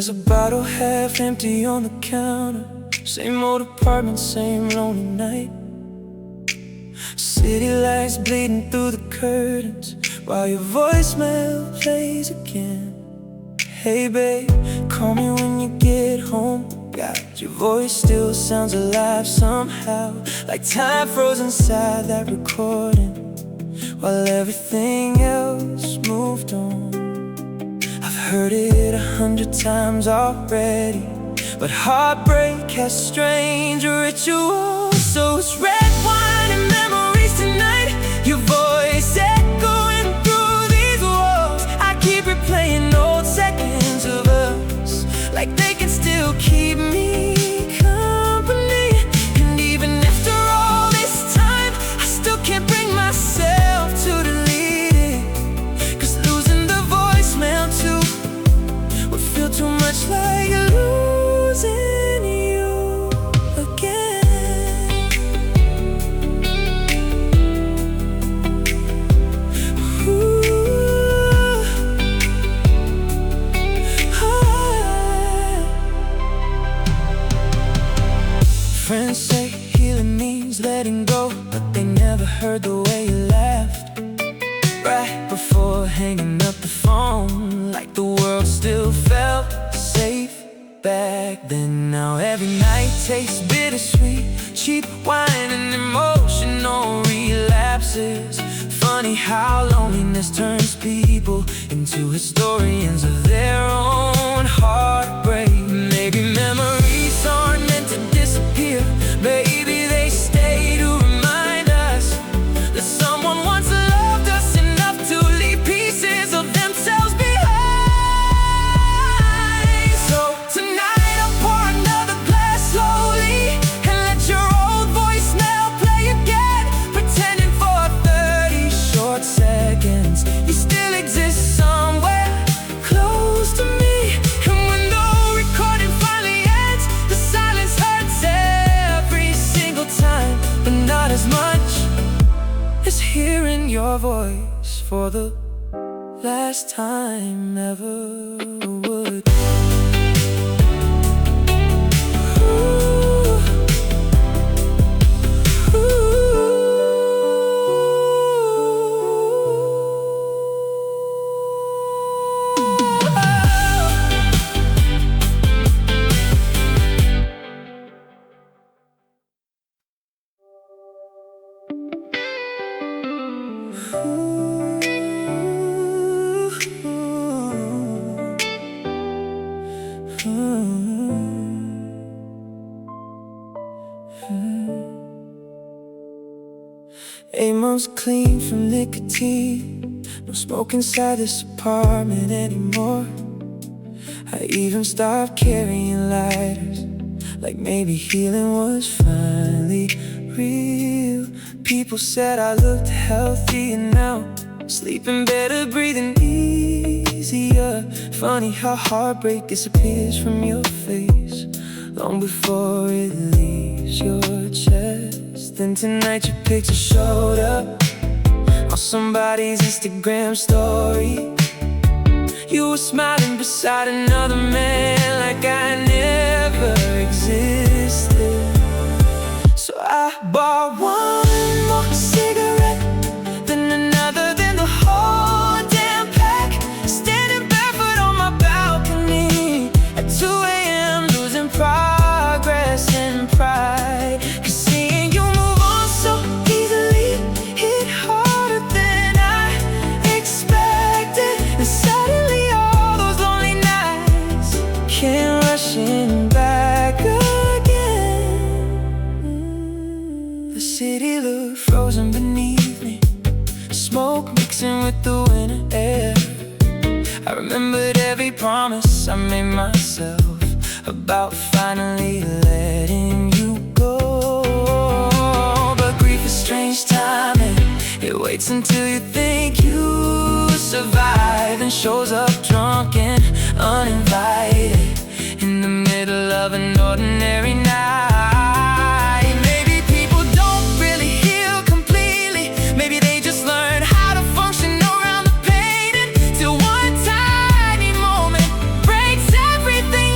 There's a bottle half empty on the counter. Same old apartment, same lonely night. City lights bleeding through the curtains while your voicemail plays again. Hey babe, call me when you get home. God, your voice still sounds alive somehow, like time froze inside that recording while everything else moved on. I've heard it 100 times already, but heartbreak has strange rituals. So it's red wine and memories tonight, your voice echoing through these walls. I keep replaying old seconds of us, like they can still keep me company. And even after all this time, I still can't bring myself to delete it, 'cause losing the voicemail too would feel too much like losing you again. Ooh. Friends say healing means letting go, but they never heard the way you laughed right before hanging up the phone, like the world still felt safe back then. Now every night tastes bittersweet, cheap wine and emotional relapses. Funny how loneliness turns people into historians of their own heartbreak. Maybe memories aren't meant to disappear, maybe they stay to remind us that someone once loved us enough to leave pieces of themselves behind. So tonight I'll pour another glass slowly and let your old voicemail play again, pretending for 30 short seconds you still exist somewhere close to me. And when the recording finally ends, the silence hurts every single time, but not as much as hearing your voice for the last time ever would. Ooh. Eight months clean from nicotine, no smoke inside this apartment anymore. I even stopped carrying lighters, like maybe healing was finally real. People said I looked healthier now, sleeping better, breathing easier. Funny how heartbreak disappears from your face long before it leaves your chest. Then tonight your picture showed up on somebody's Instagram story. You were smiling beside another man, like I never existed. So I bought one more cigarette, then another, then the whole damn pack. Standing barefoot on my balcony at 2 a.m., losing progress and pride. 'Cause seeing you move on so easily hit harder than I expected. And suddenly all those lonely nights came rushing back again. The city looked frozen beneath me, smoke mixing with the winter air. I remembered every promise I made myself about finally letting you go. But grief is strange timing, it waits until you think you survive and shows up drunk and uninvited in the middle of an ordinary night. Maybe people don't really heal completely, maybe they just learn how to function around the pain until one tiny moment breaks everything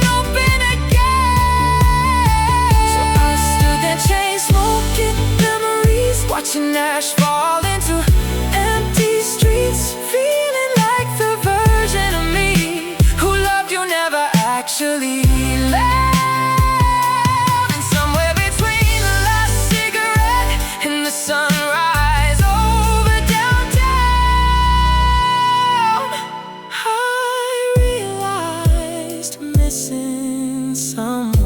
actually love. And somewhere between the last cigarette and the sunrise over downtown, I realized missing someone.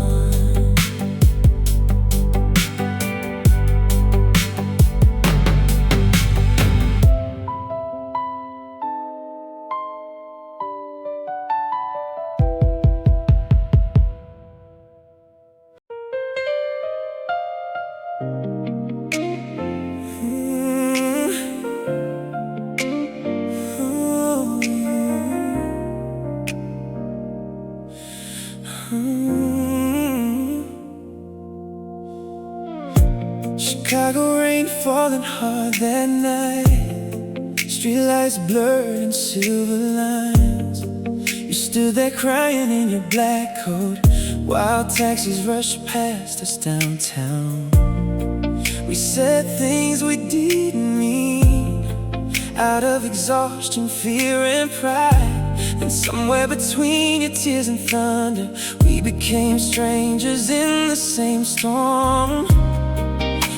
Chicago rain falling hard that night. Streetlights blurred in silver lines. You stood there crying in your black coat while taxis rushed past us downtown. We said things we didn't mean out of exhaustion, fear and pride. And somewhere between your tears and thunder, we became strangers in the same storm.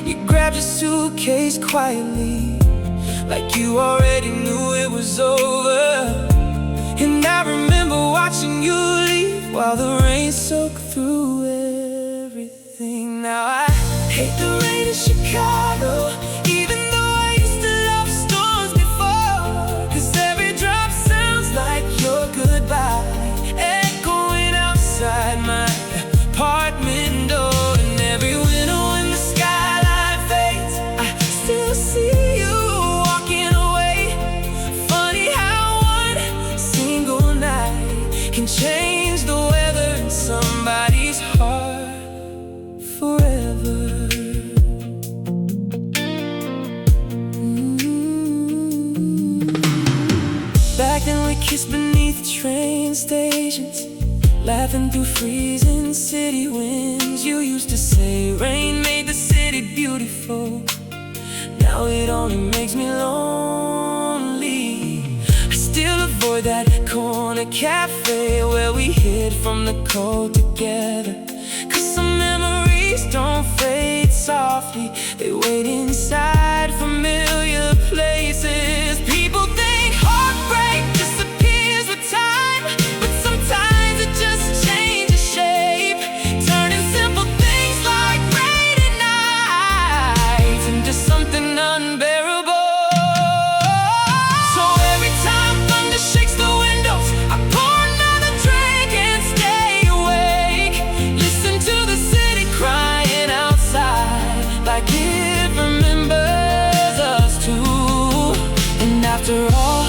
You grabbed your suitcase quietly, like you already knew it was over. And I remember watching you leave while the rain soaked through everything. Now I hate the rain in Chicago, even though I used to love storms before. 'Cause every drop sounds like your goodbye, echoing outside my apartment door. And every winter when the skyline fades, I still see you walking away. Funny how one single night can change the weather in somebody's heart forever. Back then we kissed beneath train stations, laughing through freezing city winds. You used to say rain made the city beautiful. Now it only makes me lonely. I still avoid that corner cafe where we hid from the cold together. 'Cause some memories don't fade softly, they wait inside familiar places. People think heartbreak disappears with time, but sometimes it just changes shape, turning simple things like rainy nights into something unbearable. So every time thunder shakes the windows, I pour another drink and stay awake. Listen to the city crying outside, like it remembers us too. And after all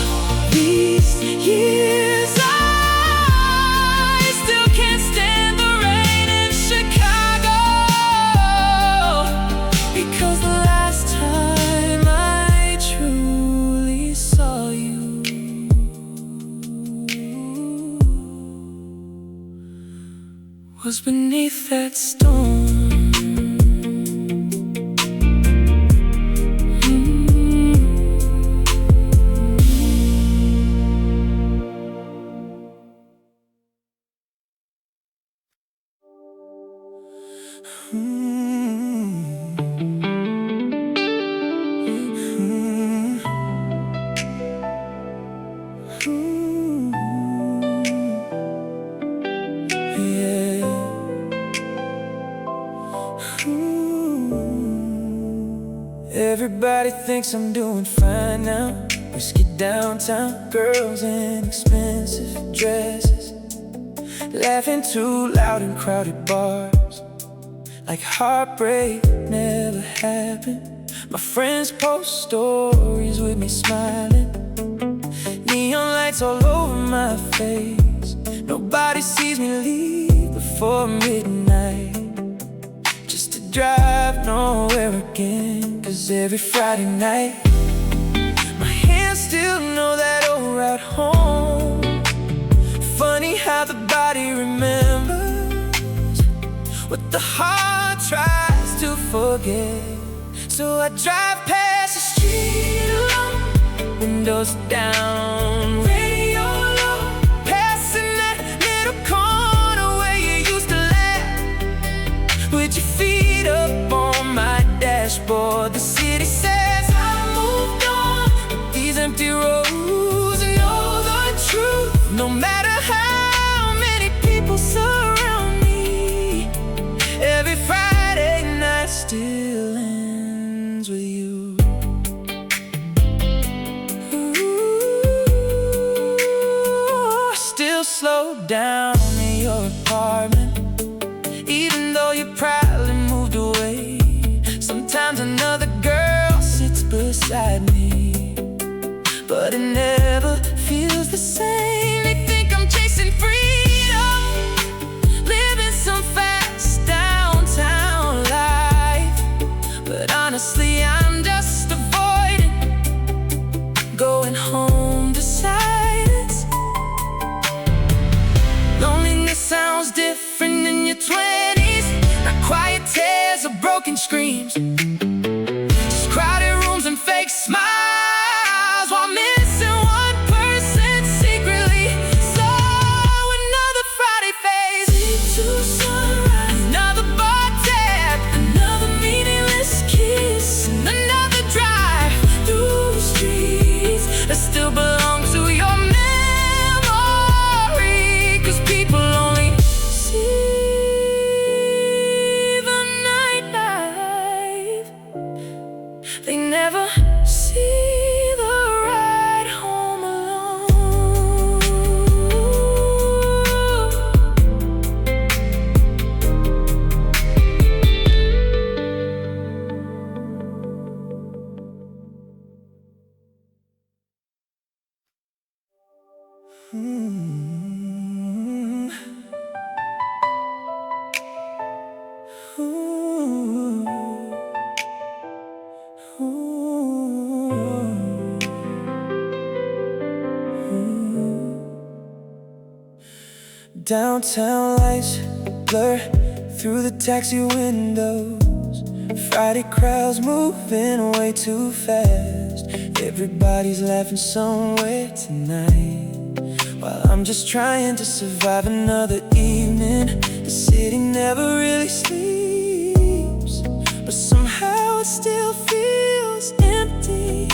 these years, I still can't stand the rain in Chicago. Because the last time I truly saw you was beneath that storm. Everybody thinks I'm doing fine now. Whiskey downtown, girls in expensive dresses, laughing too loud in crowded bars, like heartbreak never happened. My friends post stories with me smiling, neon lights all over my face. Nobody sees me leave before midnight, just to drive nowhere again. 'Cause every Friday night, my hands still know that old route home. Funny how the body remembers what the heart tries to forget. So I drive past the street alone, windows down, radio low, passing that little corner down in your apartment, even though you proudly moved away. Sometimes another girl sits beside me, but it never feels the same. They think I'm chasing freedom, living some fast downtown life, but honestly I'm just avoiding going home to silence. Loneliness sounds different in your 20s, not quiet tears or broken screams, just crowded rooms and fake smiles, while missing one person secretly. So another Friday fades into sunrise, another bar tab, another meaningless kiss, and another drive through streets that still belong to your memory. 'Cause people only see the nightlife, they never see the ride home alone. Downtown lights blur through the taxi windows, Friday crowds moving way too fast. Everybody's laughing somewhere tonight, while I'm just trying to survive another evening. The city never really sleeps, but somehow it still feels empty.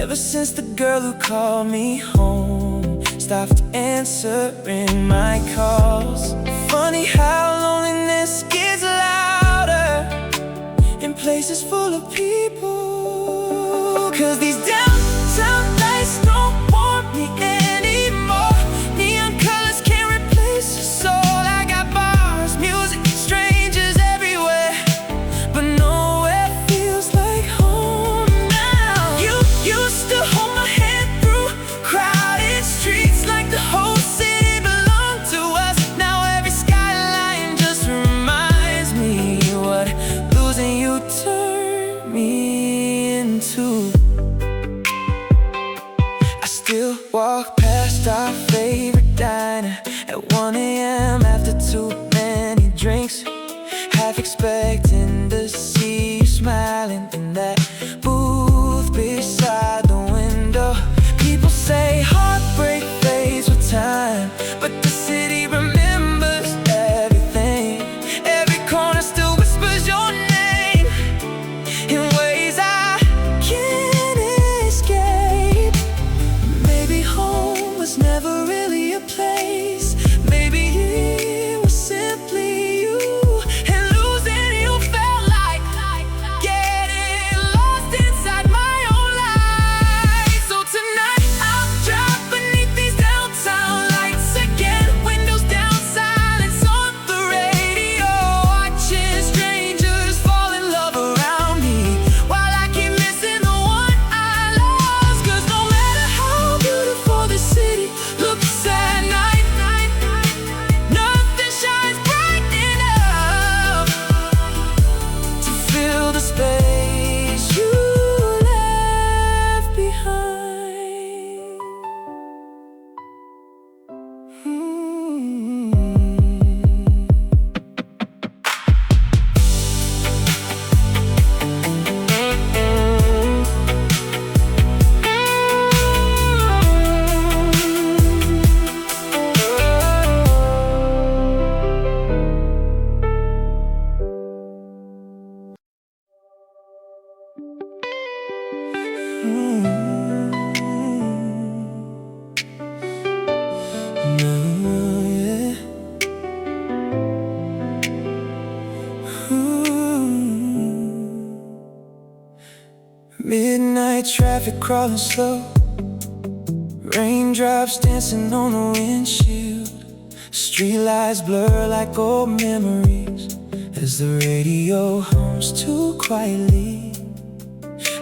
Ever since the girl who called me home stopped answering my calls. Funny how loneliness gets louder in places full of people. 'Cause these downtown lights don't want me anymore. Neon colors can't replace the soul. I got bars, music, strangers everywhere, but nowhere feels like home now. You used to hold my hand through crowded streets like the whole city belonged to us. Now every skyline just reminds me what losing you turned me into. I still walk past our favorite diner at 1 a.m. after too many drinks, half expecting to see you smiling in that booth beside the window. People say heartbreak fades with time, but the city remembers everything. Every corner still whispers your name in ways I can't escape. Maybe home was never really a place. Maybe it was simply you, and losing you felt like getting lost inside my own life. So tonight I'll drop beneath these downtown lights again, windows down, silence on the radio, watching strangers fall in love around me, while I keep missing the one I lost. 'Cause no matter how beautiful the city looks at night, nothing shines bright enough to fill the space you left behind. Midnight traffic crawling slow, raindrops dancing on the windshield. Streetlights blur like old memories as the radio hums too quietly.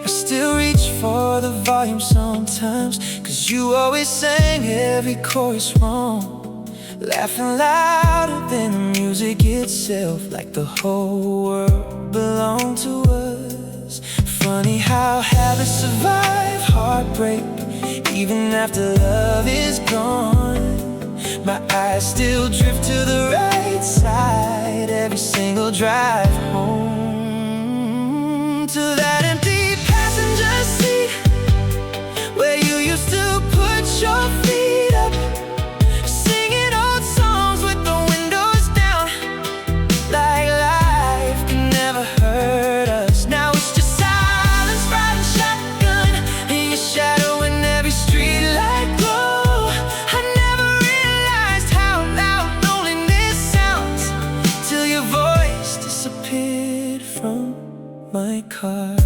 I still reach for the volume sometimes, 'cause you always sang every chorus wrong, laughing louder than the music itself, like the whole world belonged to us. Funny how habits survive heartbreak even after love is gone. My eyes still drift to the right side every single drive home, to that empty passenger seat where you used to put your feet up, singing old songs with the windows down, like life can never hurt us. Now it's just silence, riding shotgun in your shadow in every street light glow. I never realized how loud loneliness sounds till your voice disappeared from my car.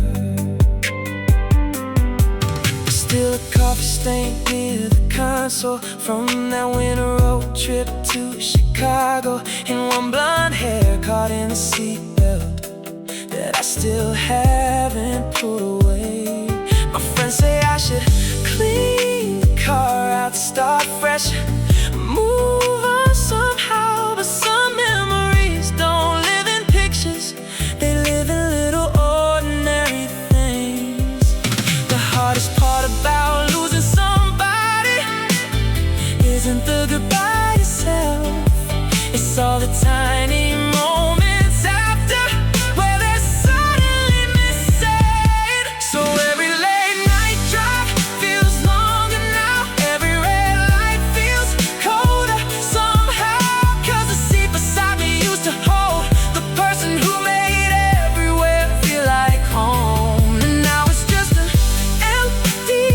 Still a coffee stain near the console from that winter road trip to Chicago, and one blonde hair caught in the seatbelt that I still haven't put away. My friends say I should clean the car out, start fresh, move on somehow. But some memories don't live in pictures, they live in little ordinary things. The hardest part about losing somebody isn't the goodbye itself, it's all the tiny moments after where they're suddenly missing. So every late night drive feels longer now, every red light feels colder somehow, 'cause the seat beside me used to hold the person who made everywhere feel like home. And now it's just an empty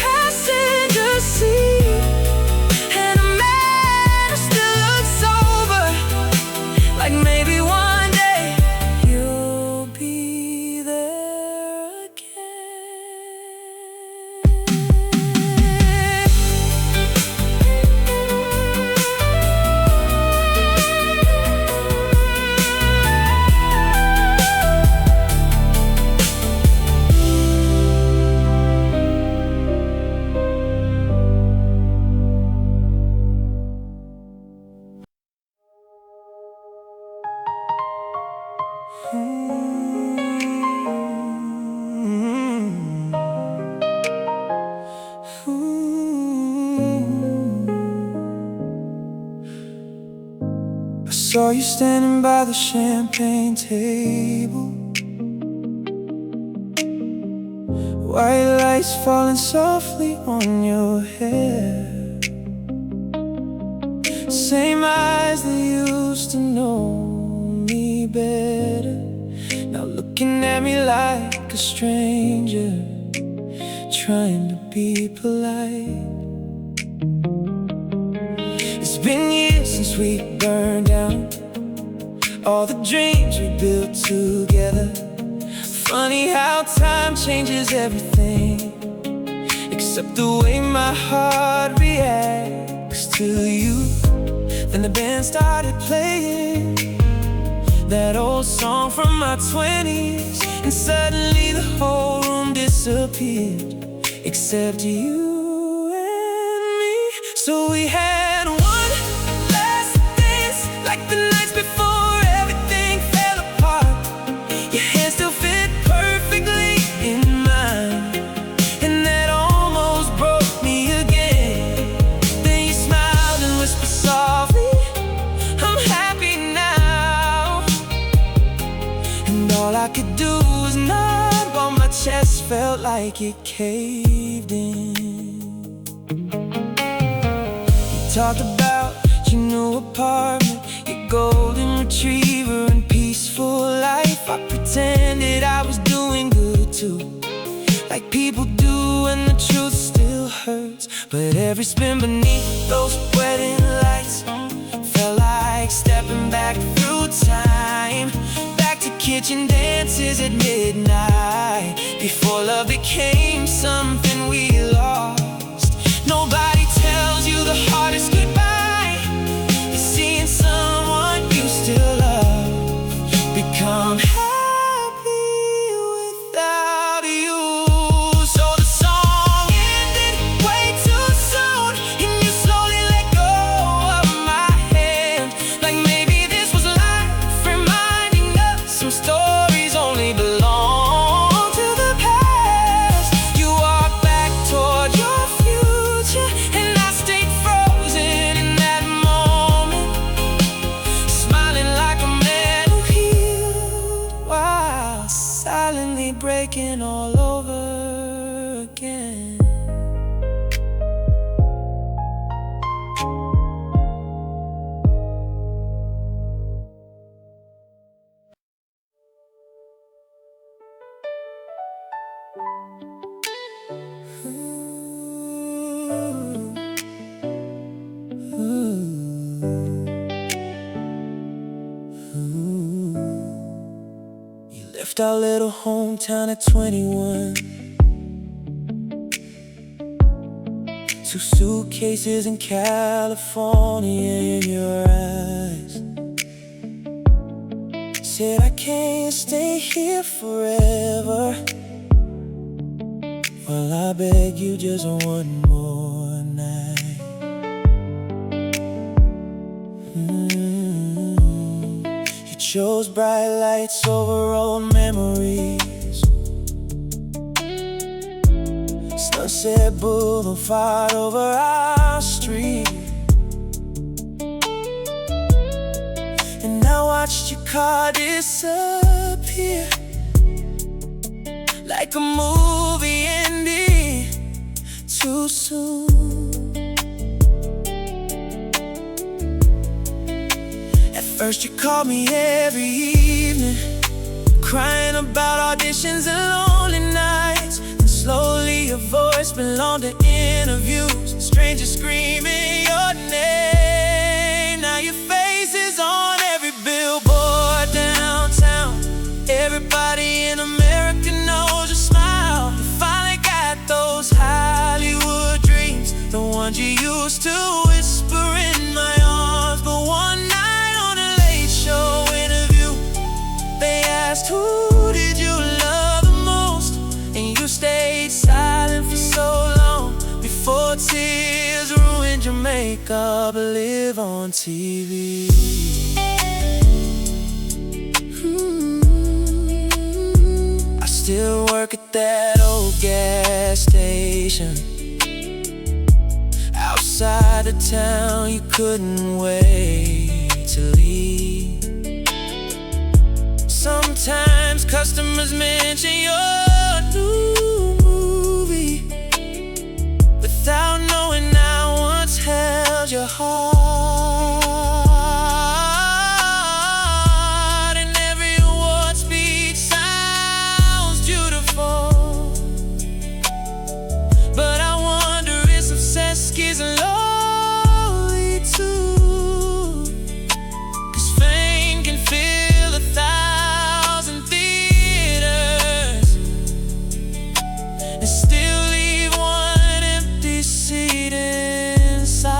passenger seat and a man who still looks sober, like maybe one day you'll be there again. I saw you standing by the champagne table, white lights falling softly on your hair. Same eyes that used to know me better, now looking at me like a stranger, trying to be polite. It's been years since we burned down all the dreams we built together. Funny how time changes everything, except the way my heart reacts to you. Then the band started playing that old song from my 20s, and suddenly the whole room disappeared, except you and me. So we had one last dance, like the nights before everything fell apart. Your hands still fit perfectly in mine, and that almost broke me again. Then you smiled and whispered softly, I'm happy now. And all I could do was nod while my chest felt like it caved in. Talked about your new apartment, your golden retriever and peaceful life. I pretended I was doing good too, like people do when the truth still hurts. But every spin beneath those wedding lights felt like stepping back through time, back to kitchen dances at midnight, before love became something we lost. Nobody tells you the hardest goodbye is begin all over again. You left our little hometown at 21. 2 suitcases in California in your eyes. Said I can't stay here forever. Well, I beg you just one more night. You chose bright lights over old memories. Sunset Boulevard over our street. And I watched your car disappear like a movie ending too soon. At first you called me every evening, crying about auditions and lonely nights. And slowly your voice belonged to interviews, strangers screaming your name. Now your face is on every billboard downtown. Everybody in America knows your smile. You finally got those Hollywood dreams, the ones you used to whisper in my arms. But one night on a late show interview, they asked, who did you love the most? And you stayed silent for so long, before tears ruined your makeup. Live on TV. Still work at that old gas station outside of town. You couldn't wait to leave. Sometimes customers mention your new movie without knowing I once held your heart. Is lonely too, 'cause fame can fill 1,000 theaters and still leave one empty seat inside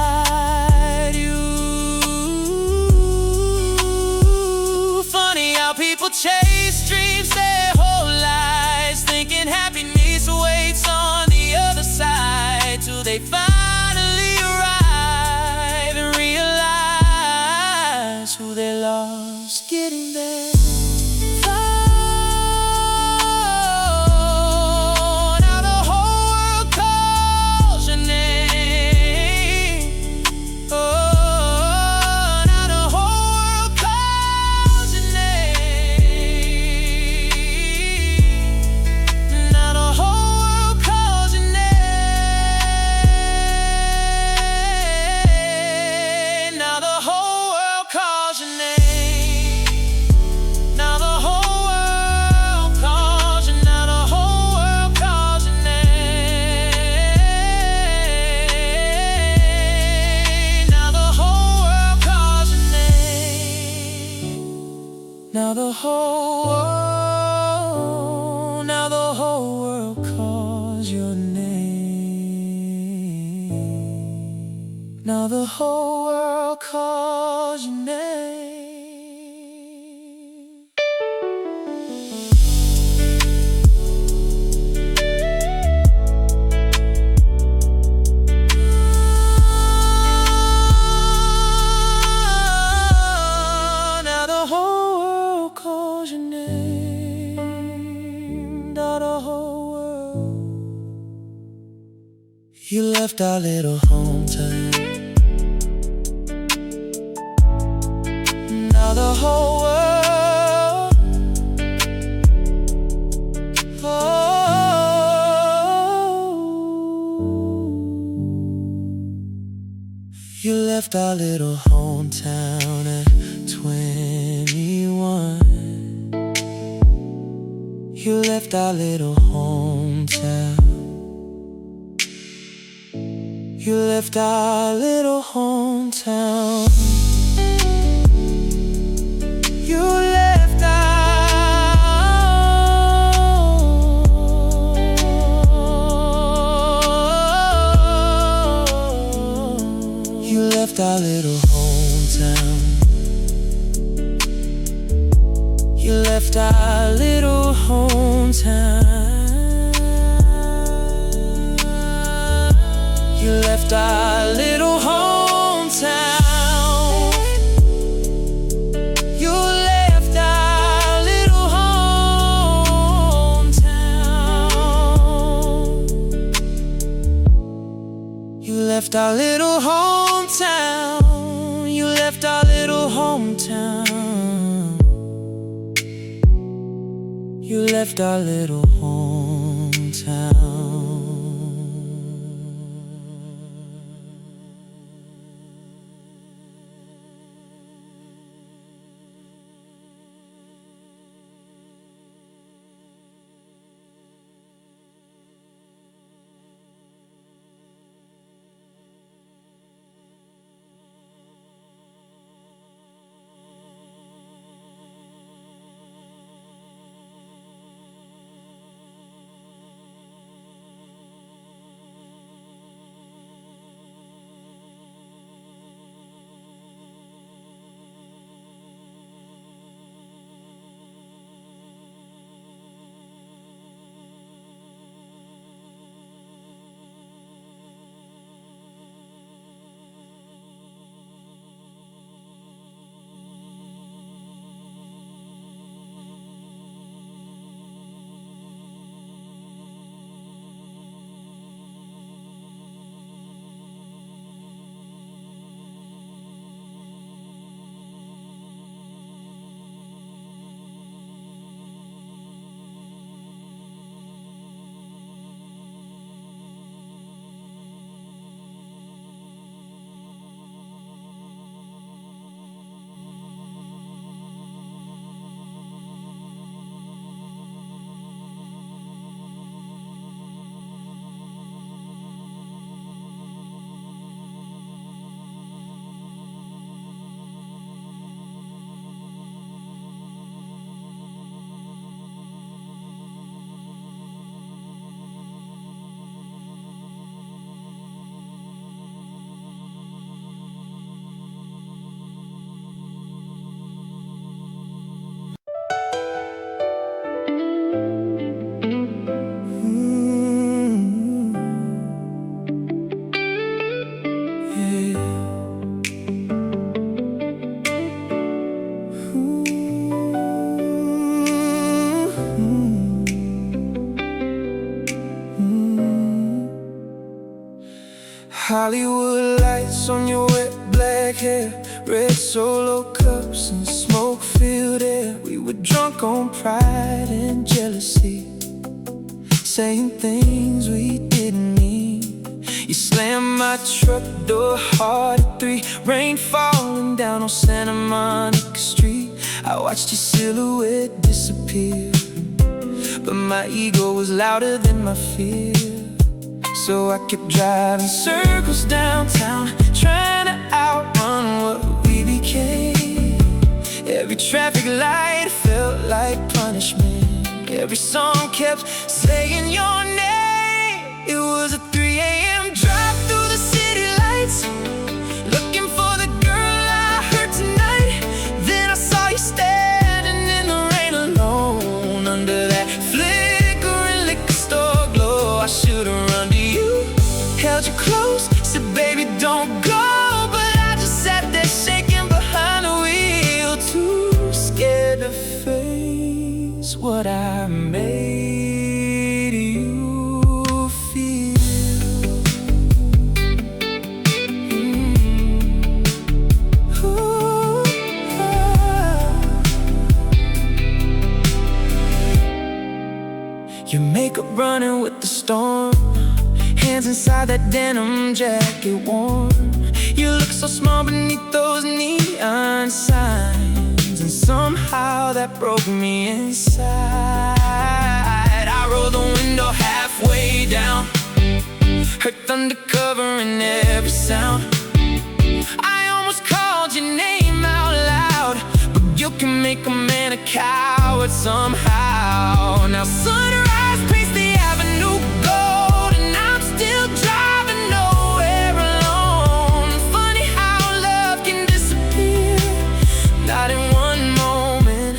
you. Funny how people chase dreams their whole lives, thinking happiness waits on the other side, till they find who they lost getting there. Oh, now the whole world calls your name. Oh, now the whole world calls your name. Now the whole world calls your name. Now the whole calls your name. Now the whole world calls you. Now the whole world calls your name. Now the whole world calls your name. Now the whole world, now the whole world calls your name. Now the whole world calls your name. Now the whole world calls your name. Now the whole world. You left our little hometown. The whole world, oh, left our little hometown at 21. You left our little hometown. You left our little hometown. You left our little hometown. You left our little hometown. You left our little hometown. You left our little hometown. You left our little hometown. You left our little hometown. You left our little hometown. Hollywood lights on your wet black hair, red Solo cups and smoke-filled air. We were drunk on pride and jealousy, saying things we didn't mean. You slammed my truck door hard at 3, rain falling down on Santa Monica Street. I watched your silhouette disappear, but my ego was louder than my fear. So I kept driving circles downtown, trying to outrun what we became. Every traffic light felt like punishment. Every song kept saying your name. It was a 3 a.m. drive through the city lights, looking for the girl I heard tonight. Then I saw you standing in the rain alone, under that flickering liquor store glow. I should've run to you, held you close, said baby don't go. But I just sat there shaking behind the wheel, too scared to face what I made you feel. Ooh, your makeup running with the storm, hands inside that denim jacket warm. You look so small beneath those neon signs, and somehow that broke me inside. I rolled the window halfway down, heard thunder covering every sound. I almost called your name out loud, but you can make a man a coward somehow. Now sunrise paints the avenue gold, and I'm still driving nowhere alone. Funny how love can disappear, not in one moment,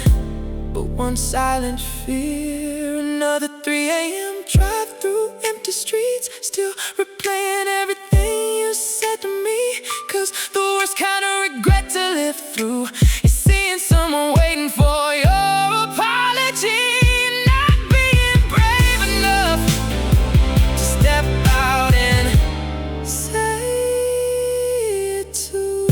but one silent fear. Another 3 a.m. drive through empty streets, still replaying everything you said to me. 'Cause the worst kind of regret to live through is seeing someone waiting for your apology, and not being brave enough to step out and say it too.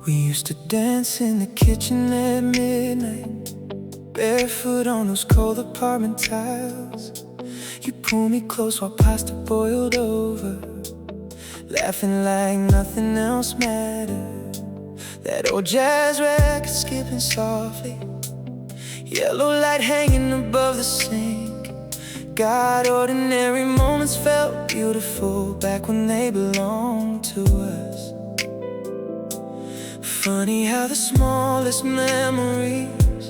We used to dance in the kitchen at midnight, barefoot on those cold apartment tiles. You pull me close while pasta boiled over, laughing like nothing else mattered. That old jazz record skipping softly, yellow light hanging above the sink. God, ordinary moments felt beautiful back when they belonged to us. Funny how the smallest memories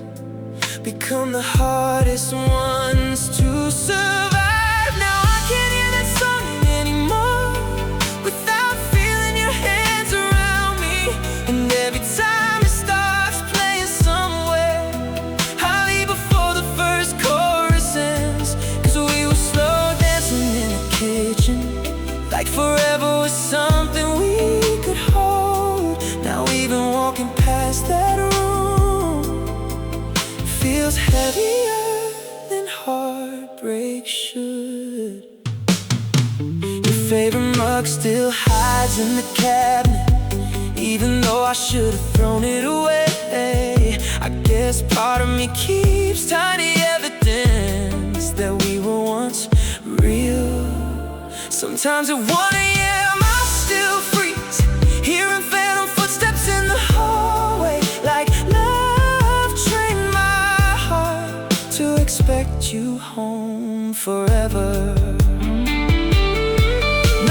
become the hardest ones to survive. Now I can't hear that song anymore without feeling your hands around me. And every time it starts playing somewhere, I leave before the first chorus ends. 'Cause we were slow dancing in the kitchen, like forever was something we could hold. Now even walking past that room feels heavier than heartbreak should. Your favorite mug still hides in the cabinet, even though I should have thrown it away. I guess part of me keeps tiny evidence that we were once real. Sometimes at 1 a.m. I still freeze, hearing phantom footsteps in the hallway, like love trained my heart to expect you home forever.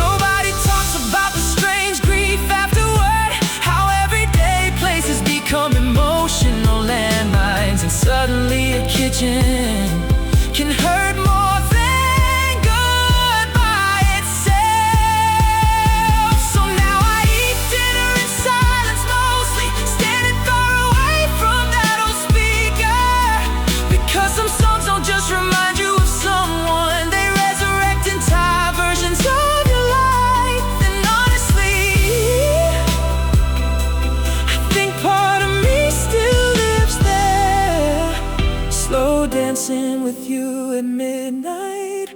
Nobody talks about the strange grief afterward, how everyday places become emotional landmines, and suddenly a kitchen can hurt more than goodbye itself. So now I eat dinner in silence, mostly standing far away from that old speaker, because some songs don't just remind you of someone, they resurrect entire versions of your life. And honestly, I think part of me still lives there, slow dancing with you at midnight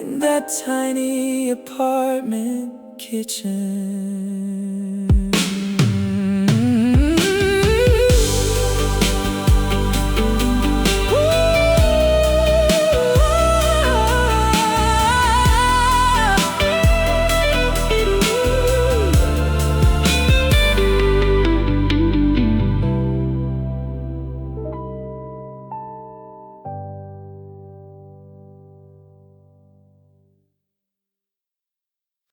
in that tiny apartment kitchen.